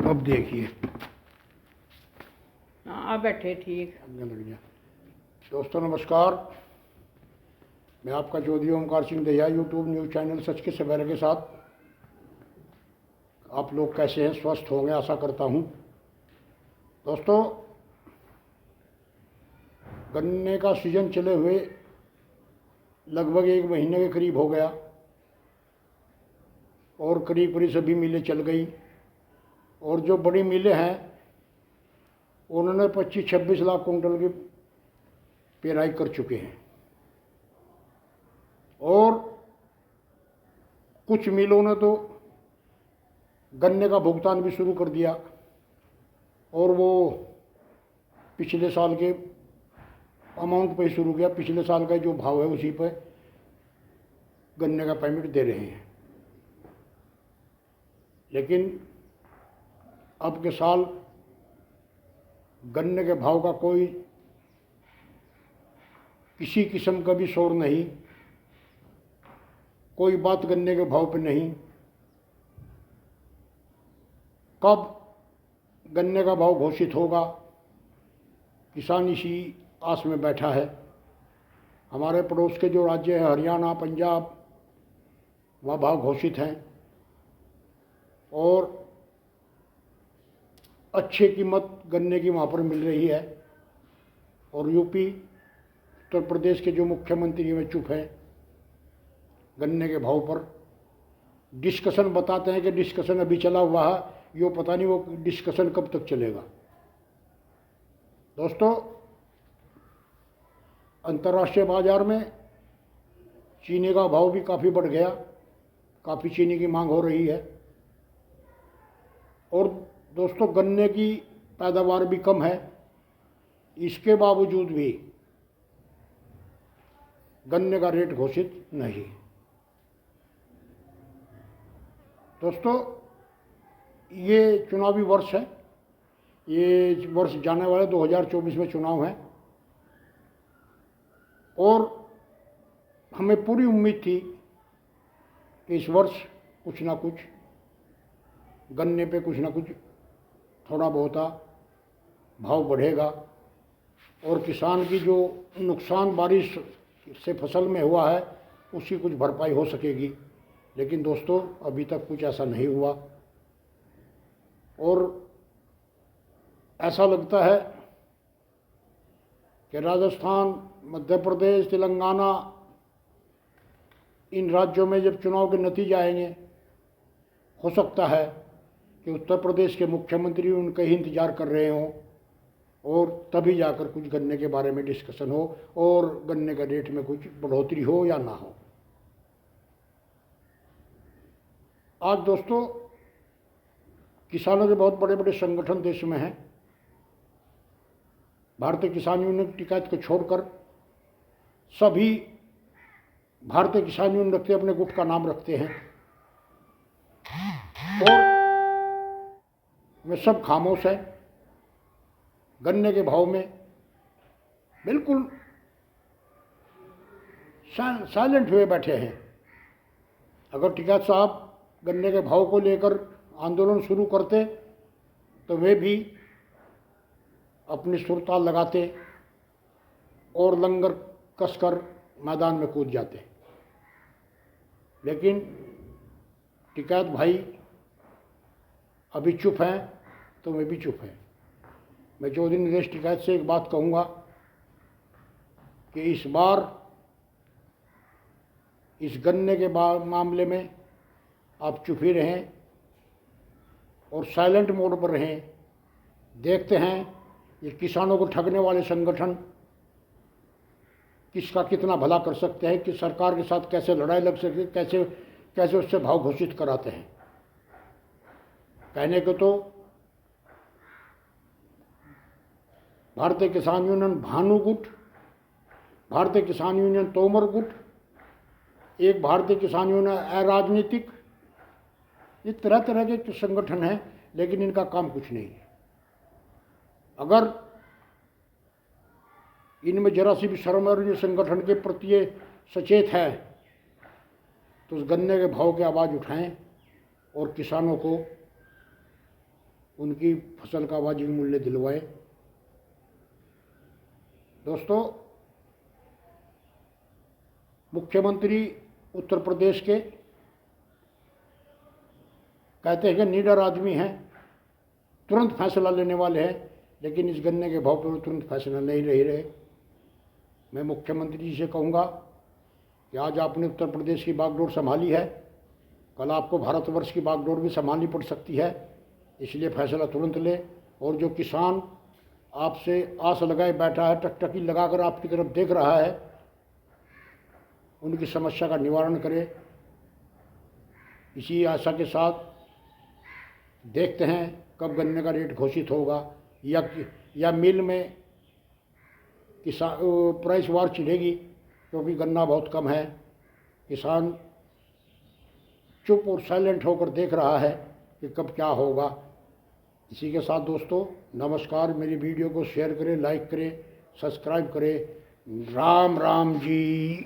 अब देखिए हाँ आप बैठे ठीक। लग गया। दोस्तों नमस्कार, मैं आपका Chaudhary Omkar Singh Dahiya YouTube news channel Sach Ke Savere के साथ। आप लोग कैसे हैं? स्वस्थ होंगे आशा करता हूँ। दोस्तों, गन्ने का सीजन चले हुए लगभग 1 महीने के करीब हो गया और करीब करीब सभी मिलें चल गई। और जो बड़ी मिलें हैं उन्होंने 25-26 लाख कुंटल की पेराई कर चुके हैं और कुछ मिलों ने तो गन्ने का भुगतान भी शुरू कर दिया और वो पिछले साल के अमाउंट पे शुरू किया। पिछले साल का जो भाव है उसी पे गन्ने का पेमेंट दे रहे हैं। लेकिन अब के साल गन्ने के भाव का कोई किसी किस्म का भी शोर नहीं, कोई बात गन्ने के भाव पे नहीं। कब गन्ने का भाव घोषित होगा, किसान इसी आस में बैठा है। हमारे पड़ोस के जो राज्य हैं हरियाणा, पंजाब, वहाँ भाव घोषित हैं और अच्छी कीमत गन्ने की वहाँ पर मिल रही है। और यूपी, उत्तर प्रदेश के जो मुख्यमंत्री में चुप हैं गन्ने के भाव पर। डिस्कशन बताते हैं कि डिस्कशन अभी चला हुआ है, यो पता नहीं वो डिस्कशन कब तक चलेगा। दोस्तों, अंतर्राष्ट्रीय बाजार में चीनी का भाव भी काफ़ी बढ़ गया, काफ़ी चीनी की मांग हो रही है। और दोस्तों, गन्ने की पैदावार भी कम है, इसके बावजूद भी गन्ने का रेट घोषित नहीं। दोस्तों, ये चुनावी वर्ष है, ये वर्ष जाने वाले 2024 में चुनाव है और हमें पूरी उम्मीद थी कि इस वर्ष कुछ ना कुछ गन्ने पे कुछ ना कुछ थोड़ा बहुत भाव बढ़ेगा और किसान की जो नुकसान बारिश से फसल में हुआ है उसकी कुछ भरपाई हो सकेगी। लेकिन दोस्तों, अभी तक कुछ ऐसा नहीं हुआ और ऐसा लगता है कि राजस्थान, मध्य प्रदेश, तेलंगाना, इन राज्यों में जब चुनाव के नतीजे आएंगे, हो सकता है कि उत्तर प्रदेश के मुख्यमंत्री उनका ही इंतज़ार कर रहे हों और तभी जाकर कुछ गन्ने के बारे में डिस्कशन हो और गन्ने का रेट में कुछ बढ़ोतरी हो या ना हो। आज दोस्तों, किसानों के बहुत बड़े बड़े संगठन देश में हैं। भारतीय किसान यूनियन टिकैत को छोड़कर सभी भारतीय किसान यूनियन रखते अपने गुट का नाम रखते हैं और वे सब खामोश हैं। गन्ने के भाव में बिल्कुल साइलेंट हुए बैठे हैं। अगर टिकैत साहब गन्ने के भाव को लेकर आंदोलन शुरू करते तो वे भी अपनी सुरताल लगाते और लंगर कसकर मैदान में कूद जाते। लेकिन टिकैत भाई अभी चुप हैं तो वे भी चुप हैं। मैं चौधरी नरेश टिकैत से एक बात कहूँगा कि इस बार इस गन्ने के मामले में आप चुप ही रहें और साइलेंट मोड पर रहें। देखते हैं ये किसानों को ठगने वाले संगठन किसका कितना भला कर सकते हैं, कि सरकार के साथ कैसे लड़ाई लग सकती है, कैसे कैसे उससे भाव घोषित कराते हैं। कहने को तो भारतीय किसान यूनियन भानु गुट, भारतीय किसान यूनियन तोमर गुट, एक भारतीय किसान यूनियन अराजनीतिक, ये तरह तरह के संगठन हैं, लेकिन इनका काम कुछ नहीं है। अगर इनमें जरा सी भी शर्म और ये संगठन के प्रति ये सचेत है तो उस गन्ने के भाव की आवाज़ उठाएं और किसानों को उनकी फसल का वाजिब मूल्य दिलवाए। दोस्तों, मुख्यमंत्री उत्तर प्रदेश के कहते हैं कि निडर आदमी हैं, तुरंत फैसला लेने वाले हैं, लेकिन इस गन्ने के भाव पर वो तुरंत फैसला नहीं ले रहे। मैं मुख्यमंत्री जी से कहूँगा कि आज आपने उत्तर प्रदेश की बागडोर संभाली है, कल आपको भारतवर्ष की बागडोर भी संभालनी पड़ सकती है, इसलिए फैसला तुरंत ले। और जो किसान आपसे आस लगाए बैठा है, टकटकी लगाकर आपकी तरफ देख रहा है, उनकी समस्या का निवारण करें। इसी आशा के साथ देखते हैं कब गन्ने का रेट घोषित होगा या मिल में किसान प्राइस वार चलेगी, क्योंकि गन्ना बहुत कम है। किसान चुप और साइलेंट होकर देख रहा है कि कब क्या होगा। इसी के साथ दोस्तों, नमस्कार। मेरी वीडियो को शेयर करें, लाइक करें, सब्सक्राइब करें। राम राम जी।